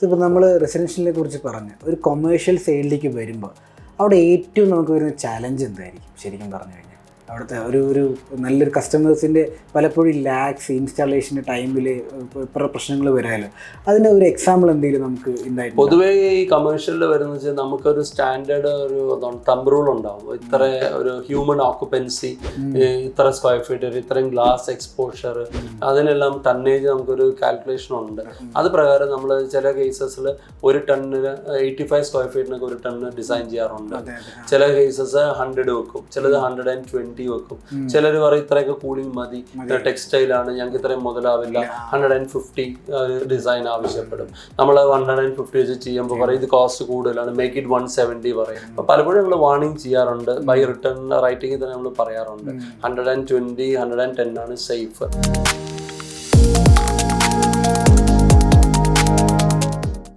ഇപ്പോൾ നമ്മൾ റെസിഡൻഷ്യലിനെ കുറിച്ച് പറഞ്ഞ് ഒരു കൊമേഴ്ഷ്യൽ സൈഡിലേക്ക് വരുമ്പോൾ അവിടെ ഏറ്റവും നമുക്ക് വരുന്ന ചാലഞ്ച് എന്തായിരിക്കും ശരിക്കും പറഞ്ഞു കഴിഞ്ഞാൽ? അവിടുത്തെ ഒരു നല്ലൊരു കസ്റ്റമേഴ്സിൻ്റെ പലപ്പോഴും ലാക്സ് ഇൻസ്റ്റാളേഷൻ്റെ ടൈമിൽ പ്രശ്നങ്ങൾ വരാമല്ലോ. അതിൻ്റെ ഒരു എക്സാമ്പിൾ എന്തെങ്കിലും നമുക്ക് ഉണ്ടായിട്ട്? പൊതുവേ ഈ കമേഴ്ഷ്യലിൽ വരുന്ന വെച്ചാൽ നമുക്കൊരു സ്റ്റാൻഡേർഡ് ഒരു തമ്പ് റൂൾ ഉണ്ടാവും. ഇത്ര ഒരു ഹ്യൂമൻ ഓക്കുപ്പൻസി, ഇത്ര സ്ക്വയർ ഫീറ്റ്, ഇത്രയും ഗ്ലാസ് എക്സ്പോഷർ, അതിനെല്ലാം ടണ്ണേജ് നമുക്കൊരു കാൽക്കുലേഷൻ ഉണ്ട്. അത് പ്രകാരം നമ്മൾ ചില കേസസിൽ ഒരു ടണ്ണിന് 85 സ്ക്വയർ ഫീറ്റിനൊക്കെ ഒരു ടണ്ണ് ഡിസൈൻ ചെയ്യാറുണ്ട്. ചില കേസസ് 100 വെക്കും, ചിലത് 120 വെക്കും. ചിലർ പറയും ഇത്രയൊക്കെ കൂളിംഗ് മതി, ടെക്സ്റ്റൈലാണ്, ഞങ്ങൾക്ക് ഇത്രയും മുതലാവില്ല, 150 ഡിസൈൻ ആവശ്യപ്പെടും. നമ്മൾ 150 വെച്ച് ചെയ്യുമ്പോൾ പറയും ഇത് കോസ്റ്റ് കൂടുതലാണ്, മേക്ക് ഇറ്റ് 170 പറയും. അപ്പോൾ പലപ്പോഴും നമ്മൾ വാർണിംഗ് ചെയ്യാറുണ്ട്, ബൈ റിട്ടേൺ റൈറ്റിംഗിൽ തന്നെ നമ്മൾ പറയാറുണ്ട് 120, 110 ആണ് സേഫ്.